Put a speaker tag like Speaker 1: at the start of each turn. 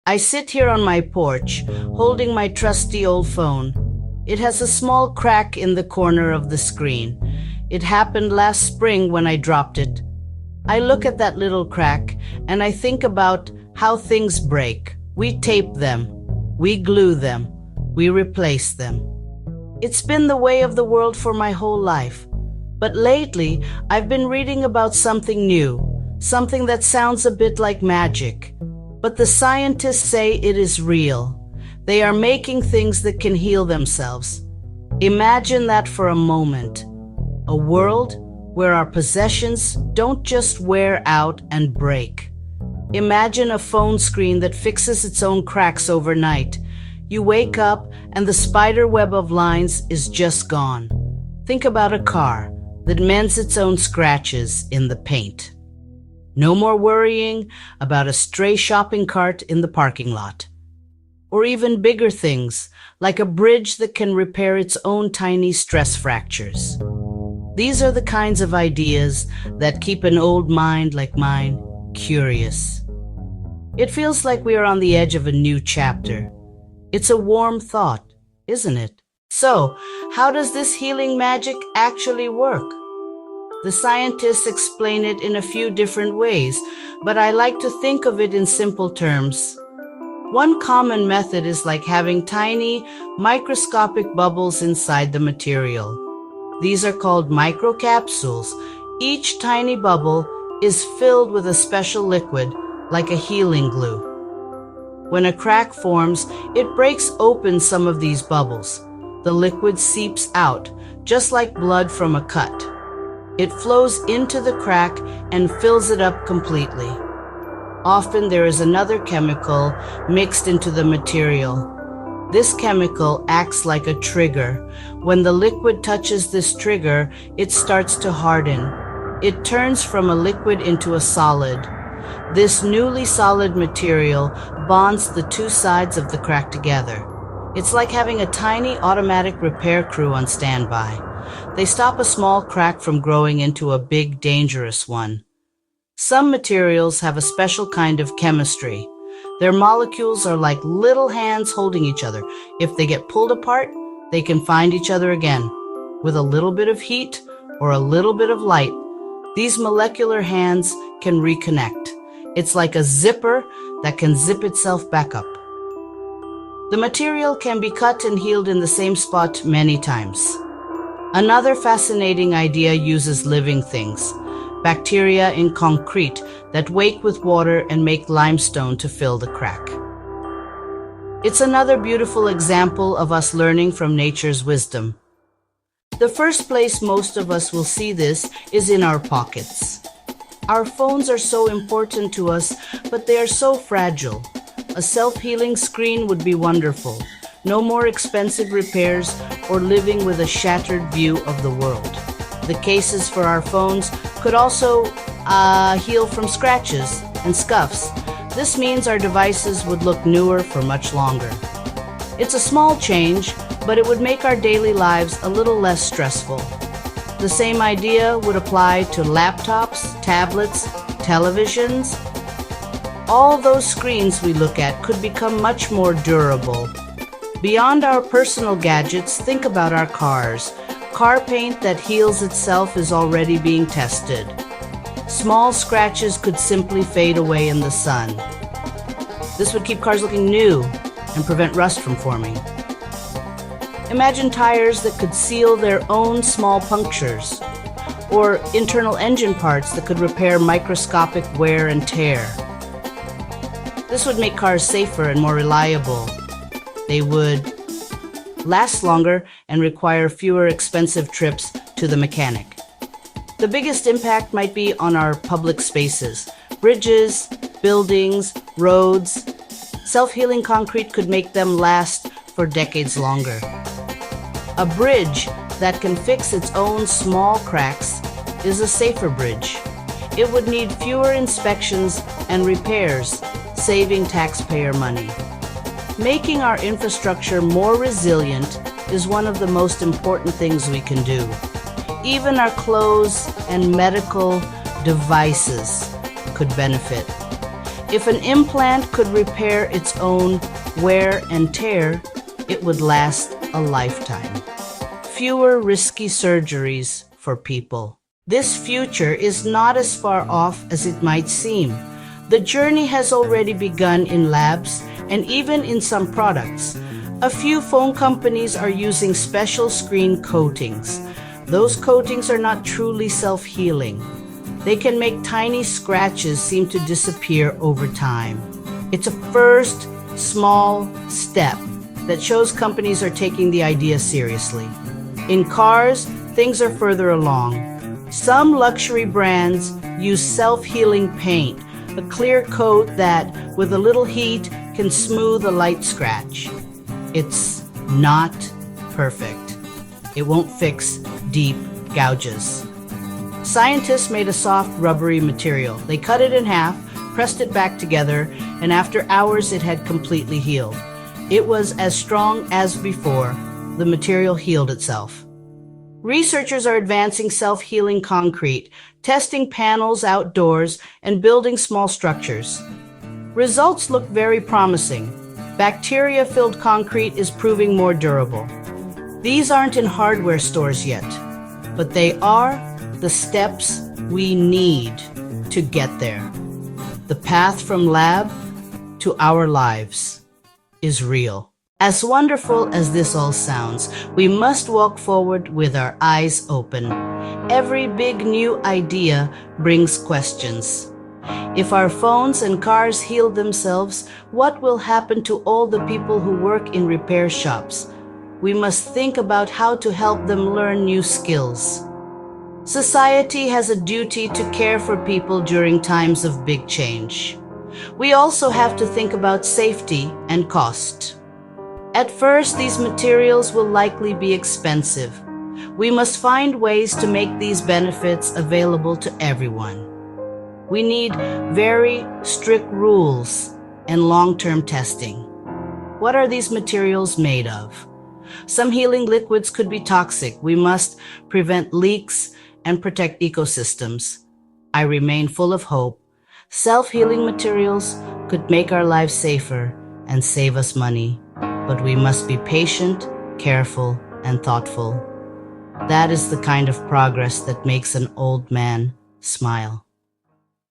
Speaker 1: I sit here on my porch, holding my trusty old phone. It has a small crack in the corner of the screen. It happened last spring when I dropped it. I look at that little crack and I think about how things break. We tape them, we glue them, we replace them. It's been the way of the world for my whole life. But lately, I've been reading about something new, something that sounds a bit like magic. But the scientists say it is real. They are making things that can heal themselves. Imagine that for a moment. A world where our possessions don't just wear out and break. Imagine a phone screen that fixes its own cracks overnight. You wake up and the spider web of lines is just gone. Think about a car that mends its own scratches in the paint. No more worrying about a stray shopping cart in the parking lot. Or even bigger things, like a bridge that can repair its own tiny stress fractures. These are the kinds of ideas that keep an old mind like mine curious. It feels like we are on the edge of a new chapter. It's a warm thought, isn't it? So, how does this healing magic actually work? The scientists explain it in a few different ways, but I like to think of it in simple terms. One common method is like having tiny, microscopic bubbles inside the material. These are called microcapsules. Each tiny bubble is filled with a special liquid, like a healing glue. When a crack forms, it breaks open some of these bubbles. The liquid seeps out, just like blood from a cut. It flows into the crack and fills it up completely. Often there is another chemical mixed into the material. This chemical acts like a trigger. When the liquid touches this trigger, it starts to harden. It turns from a liquid into a solid. This newly solid material bonds the two sides of the crack together. It's like having a tiny automatic repair crew on standby. They stop a small crack from growing into a big, dangerous one. Some materials have a special kind of chemistry. Their molecules are like little hands holding each other. If they get pulled apart, they can find each other again. With a little bit of heat or a little bit of light, these molecular hands can reconnect. It's like a zipper that can zip itself back up. The material can be cut and healed in the same spot many times. Another fascinating idea uses living things, bacteria in concrete that wake with water and make limestone to fill the crack. It's another beautiful example of us learning from nature's wisdom. The first place most of us will see this is in our pockets. Our phones are so important to us, but they are so fragile. A self-healing screen would be wonderful. No more expensive repairs or living with a shattered view of the world. The cases for our phones could also heal from scratches and scuffs. This means our devices would look newer for much longer. It's a small change, but it would make our daily lives a little less stressful. The same idea would apply to laptops, tablets, televisions. All those screens we look at could become much more durable. Beyond our personal gadgets, think about our cars. Car paint that heals itself is already being tested. Small scratches could simply fade away in the sun. This would keep cars looking new and prevent rust from forming. Imagine tires that could seal their own small punctures, or internal engine parts that could repair microscopic wear and tear. This would make cars safer and more reliable. They would last longer and require fewer expensive trips to the mechanic. The biggest impact might be on our public spaces, bridges, buildings, roads. Self-healing concrete could make them last for decades longer. A bridge that can fix its own small cracks is a safer bridge. It would need fewer inspections and repairs, saving taxpayer money. Making our infrastructure more resilient is one of the most important things we can do. Even our clothes and medical devices could benefit. If an implant could repair its own wear and tear, it would last a lifetime. Fewer risky surgeries for people. This future is not as far off as it might seem. The journey has already begun in labs and even in some products. A few phone companies are using special screen coatings. Those coatings are not truly self-healing. They can make tiny scratches seem to disappear over time. It's a first, small step that shows companies are taking the idea seriously. In cars, things are further along. Some luxury brands use self-healing paint, a clear coat that, with a little heat, can smooth a light scratch. It's not perfect. It won't fix deep gouges. Scientists made a soft, rubbery material. They cut it in half, pressed it back together, and after hours it had completely healed. It was as strong as before. The material healed itself. Researchers are advancing self-healing concrete, testing panels outdoors, and building small structures. Results look very promising. Bacteria-filled concrete is proving more durable. These aren't in hardware stores yet, but they are the steps we need to get there. The path from lab to our lives is real. As wonderful as this all sounds, we must walk forward with our eyes open. Every big new idea brings questions. If our phones and cars heal themselves, what will happen to all the people who work in repair shops? We must think about how to help them learn new skills. Society has a duty to care for people during times of big change. We also have to think about safety and cost. At first, these materials will likely be expensive. We must find ways to make these benefits available to everyone. We need very strict rules and long-term testing. What are these materials made of? Some healing liquids could be toxic. We must prevent leaks and protect ecosystems. I remain full of hope. Self-healing materials could make our lives safer and save us money, but we must be patient, careful, and thoughtful. That is the kind of progress that makes an old man smile.